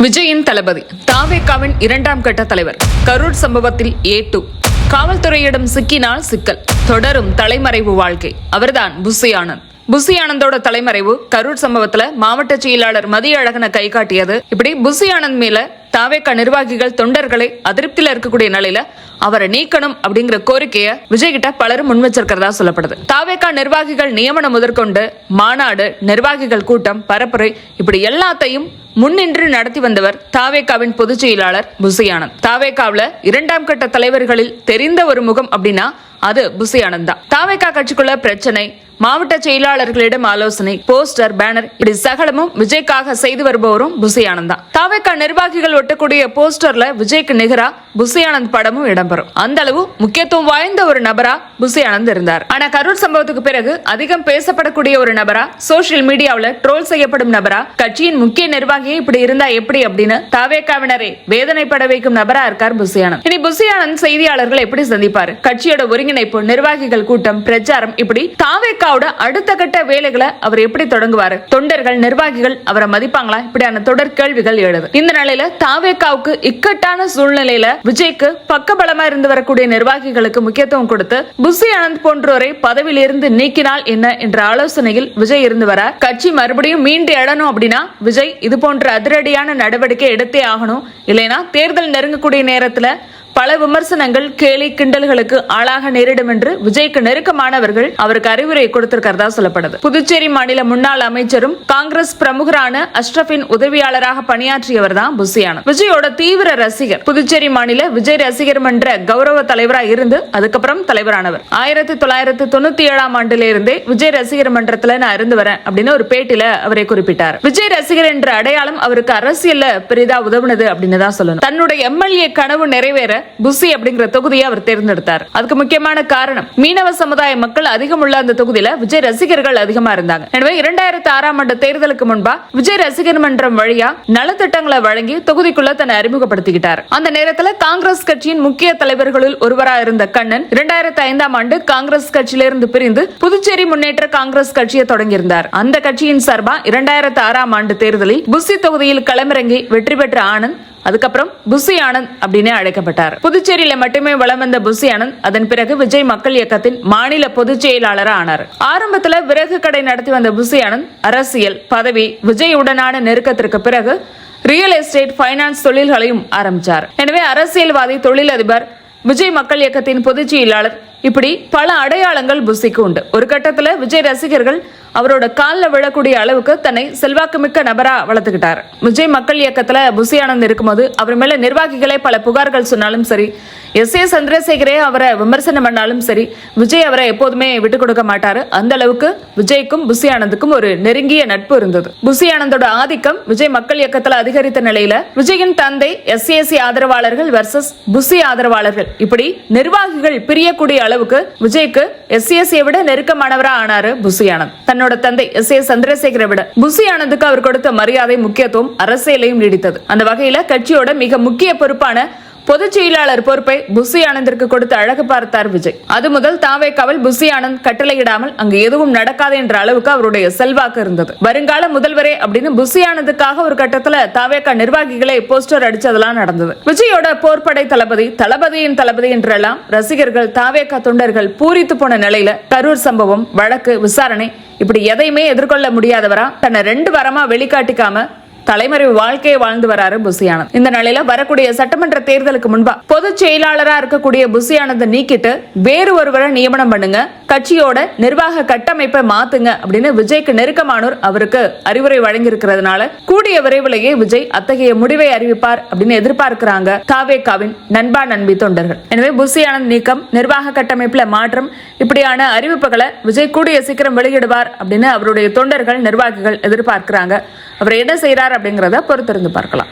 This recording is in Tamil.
விஜயின் தளபதி தாவேகாவின் இரண்டாம் கட்ட தலைவர் கரூர் சம்பவத்தில் A2 காவல்துறையிடம் சிக்கினால் சிக்கல் தொடரும் தலைமறைவு வாழ்க்கை. அவர்தான் புஸ்ஸி ஆனந்த். புஸ்ஸி ஆனந்தோட தலைமறைவு கரூர் சம்பவத்துல மாவட்ட செயலாளர் மதியழகனை கை காட்டியது. இப்படி புஸ்ஸி ஆனந்த் மேல தாவேகா நிர்வாகிகள் தொண்டர்களை அதிருப்தியில இருக்கக்கூடிய நிலையில அவரை நீக்கணும் அப்படிங்கிற கோரிக்கையை விஜய் கிட்ட பலரும் முன் வச்சிருக்கிறதா சொல்லப்படுது. தாவேகா நிர்வாகிகள் நியமனம் முதற்கொண்டு மாநாடு, நிர்வாகிகள் கூட்டம், பரப்புரை இப்படி எல்லாத்தையும் முன்னின்று நடத்தி வந்தவர் தாவேகாவின் பொதுச் செயலாளர் புஸ்ஸி ஆனந்த். தாவேகாவில இரண்டாம் கட்ட தலைவர்களில் தெரிந்த ஒரு முகம் அப்படின்னா அது புஸ்ஸி ஆனந்த் தான். தாவேகா கட்சிக்குள்ள பிரச்சனை, மாவட்ட செயலாளர்களிடம் ஆலோசனை, போஸ்டர், பேனர் இப்படி சகலமும் விஜய்க்காக செய்து வருபவரும் புஸ்ஸி ஆனந்த் தான். தாவேகா நிர்வாகிகள் ஒட்டக்கூடிய போஸ்டர்ல விஜய்க்கு நிகரா புஸ்ஸி ஆனந்த் படமும் இடம்பெறும். அந்த அளவு முக்கியத்துவம் வாய்ந்த ஒரு நபரா புஸ்ஸி ஆனந்த் இருந்தார். ஆனா கரூர் சம்பவத்துக்கு பிறகு அதிகம் பேசப்படக்கூடிய ஒரு நபரா, சோசியல் மீடியாவில் ட்ரோல் செய்யப்படும் நபரா, கட்சியின் முக்கிய நிர்வாகியை இப்படி இருந்தா எப்படி அப்படின்னு தாவேகாவினரை வேதனைப்பட வைக்கும் நபரா இருக்கார் புஸ்ஸி ஆனந்த். இனி புஸ்ஸி ஆனந்த் செய்தியாளர்களை எப்படி சந்திப்பாரு, கட்சியோட ஒருங்கிணைப்பு, நிர்வாகிகள் கூட்டம், பிரச்சாரம் இப்படி தாவேகா அடுத்த கட்ட வேலைகளை அவர் எப்படி தொடங்குவாரு, தொண்டர்கள், நிர்வாகிகள் அவரை மதிப்பாங்களா, இப்படியான தொடர் கேள்விகள் எழுது. இந்த நிலையில தாவேகாவுக்கு இக்கட்டான சூழ்நிலையில விஜய்க்கு பக்கபலமா இருந்து வரக்கூடிய நிர்வாகிகளுக்கு முக்கியத்துவம் கொடுத்து புஸ்ஸி ஆனந்த் போன்றோரை பதவியில் இருந்து நீக்கினால் என்ன என்ற ஆலோசனையில் விஜய் இருந்து வர, கட்சி மறுபடியும் மீண்டு எழணும் அப்படின்னா விஜய் இது போன்ற அதிரடியான நடவடிக்கை எடுத்தே ஆகணும், இல்லைன்னா தேர்தல் நெருங்கக்கூடிய நேரத்துல பல விமர்சனங்கள், கேலி, கிண்டல்களுக்கு ஆளாக நேரிடும் என்று விஜய்க்கு நெருக்கமானவர்கள் அவருக்கு அறிவுரை கொடுத்திருக்கிறதா சொல்லப்படுது. புதுச்சேரி மாநில முன்னாள் அமைச்சரும் காங்கிரஸ் பிரமுகரான அஷ்ரஃபின் உதவியாளராக பணியாற்றியவர் தான் புஸ்ஸி ஆனந்த். விஜயோட தீவிர ரசிகர். புதுச்சேரி மாநில விஜய் ரசிகர் மன்ற கௌரவ தலைவராக இருந்து அதுக்கப்புறம் தலைவரானவர். 1997ஆம் ஆண்டிலிருந்தே விஜய் ரசிகர் மன்றத்துல நான் இருந்து வரேன் அப்படின்னு ஒரு பேட்டியில அவரை குறிப்பிட்டார். விஜய் ரசிகர் என்ற அடையாளம் அவருக்கு அரசியல்ல பெரிதா உதவுனது அப்படின்னு தான் சொல்லணும். தன்னுடைய MLA கனவு நிறைவேற புஸ்ஸி அப்படிங்கிற தொகுதியை அவர் தேர்ந்தெடுத்தார். அதுக்கு முக்கியமான காரணம் மீனவ சமுதாய மக்கள் அதிகம் உள்ள அந்த தொகுதியில விஜய் ரசிகர்கள் அதிகமா இருந்தாங்க. எனவே 2006ஆம் ஆண்டு தேர்தலுக்கு முன்பா விஜய் ரசிகர் மன்றம் வழியா நலத்திட்டங்களை வழங்கி தொகுதிக்குள்ள தன்னை அறிமுகப்படுத்திக்கிட்டார். அந்த நேரத்தில் காங்கிரஸ் கட்சியின் முக்கிய தலைவர்களில் ஒருவராக இருந்த கண்ணன் 2005ஆம் ஆண்டு காங்கிரஸ் கட்சியிலிருந்து பிரிந்து புதுச்சேரி முன்னேற்ற காங்கிரஸ் கட்சியை தொடங்கியிருந்தார். அந்த கட்சியின் சார்பா 2006ஆம் ஆண்டு தேர்தலில் புஸ்ஸி தொகுதியில் களமிறங்கி வெற்றி பெற்ற ஆனந்த் அதுக்கப்புறம் புஸ்ஸி ஆனந்த் அப்படின்னு அழைக்கப்பட்டார். புதுச்சேரியில மட்டுமே வலம் வந்த புஸ்ஸி ஆனந்த் அதன் பிறகு விஜய் மக்கள் இயக்கத்தின் மாநில பொதுச் செயலாளராக ஆனார். ஆரம்பத்தில் விறகு கடை நடத்தி வந்த புஸ்ஸி ஆனந்த் அரசியல், பதவி, விஜய் உடனான நெருக்கத்திற்கு பிறகு ரியல் எஸ்டேட், பைனான்ஸ் தொழில்களையும் ஆரம்பித்தார். எனவே அரசியல்வாதி, தொழிலதிபர், விஜய் மக்கள் இயக்கத்தின் பொதுச் செயலாளர் இப்படி பல அடையாளங்கள் புஸ்ஸிக்கு உண்டு. ஒரு கட்டத்துல விஜய் ரசிகர்கள் அவரோட காலில் விழக்கூடிய அளவுக்கு தன்னை செல்வாக்குமிக்க நபரா வளர்த்துக்கிட்டார். விஜய் மக்கள் இயக்கத்துல புஸ்ஸி ஆனந்த் இருக்கும்போது அவர் மேல நிர்வாகிகளே பல புகார்கள் சொன்னாலும் சரி, SA சந்திரசேகரே அவரை விமர்சனம் பண்ணாலும் சரி, விஜய் அவரை எப்போதுமே விட்டு கொடுக்க மாட்டாரு. அந்த அளவுக்கு விஜய்க்கும் புஸ்ஸி ஆனந்துக்கும் ஒரு நெருங்கிய நட்பு இருந்தது. புஸ்ஸி ஆனந்தோட ஆதிக்கம் விஜய் மக்கள் இயக்கத்துல அதிகரித்த நிலையில விஜயின் தந்தை SAC ஆதரவாளர்கள் வர்சஸ் புஸ்ஸி ஆதரவாளர்கள் இப்படி நிர்வாகிகள் பிரியக்கூடிய அளவுக்கு விஜய்க்கு SAC விட நெருக்கமானவரா ஆனாரு புஸ்ஸி ஆனந்த். தன்னோட தந்தை SA சந்திரசேகரை விட புஸ்ஸி ஆனந்துக்கு அவர் கொடுத்த மரியாதை, முக்கியத்துவம் அரசியலையும் நீடித்தது. அந்த வகையில கட்சியோட மிக முக்கிய பொறுப்பான பொதுச் செயலாளர் பொறுப்பை புஸ்ஸி ஆனந்திற்கு கொடுத்து அழகு பார்த்தார் விஜய். அது முதல் தாவேகாவில் புஸ்ஸி ஆனந்த் கட்டளையிடாமல் அங்கு எதுவும் நடக்காது என்ற அளவுக்கு அவருடைய செல்வாக்கு இருந்தது. வருங்கால முதல்வரே அப்படின்னு புஸ்ஸி ஆனந்துக்காக ஒரு கட்டத்துல தாவேகா நிர்வாகிகளை போஸ்டர் அடிச்சதெல்லாம் நடந்தது. விஜயோட போர்படை தளபதி, தளபதியின் தளபதி என்றெல்லாம் ரசிகர்கள், தாவேகா தொண்டர்கள் பூரித்து போன நிலையில கரூர் சம்பவம், வழக்கு, விசாரணை இப்படி எதையுமே எதிர்கொள்ள முடியாதவரா தன்னை 2 வாரமா வெளிக்காட்டிக்காம தலைமறைவு வாழ்க்கையை வாழ்ந்து வராரு புஸ்ஸி ஆனந்த். இந்த நிலையில வரக்கூடிய சட்டமன்ற தேர்தலுக்கு முன்பா பொதுச் செயலாளரா இருக்கக்கூடிய புஸ்ஸி ஆனந்தை நீக்கிட்டு வேறு ஒருவரை நியமனம் பண்ணுங்க, கட்சியோட நிர்வாக கட்டமைப்பை மாத்துங்க அப்படின்னு விஜய்க்கு நெருக்கமானோர் அவருக்கு அறிவுரை வழங்கி இருக்கிறதுனால கூடிய விரைவிலேயே விஜய் அத்தகைய முடிவை அறிவிப்பார் அப்படின்னு எதிர்பார்க்கிறாங்க தாவேகாவின் நண்பா, நண்பி தொண்டர்கள். எனவே புஸ்ஸி ஆனந்த் நீக்கம், நிர்வாக கட்டமைப்புல மாற்றம் இப்படியான அறிவிப்புகளை விஜய் கூடிய சீக்கிரம் வெளியிடுவார் அப்படின்னு அவருடைய தொண்டர்கள், நிர்வாகிகள் எதிர்பார்க்கிறாங்க. அவர் என்ன செய்யறார் அப்படிங்கறத பொறுத்திருந்து பார்க்கலாம்.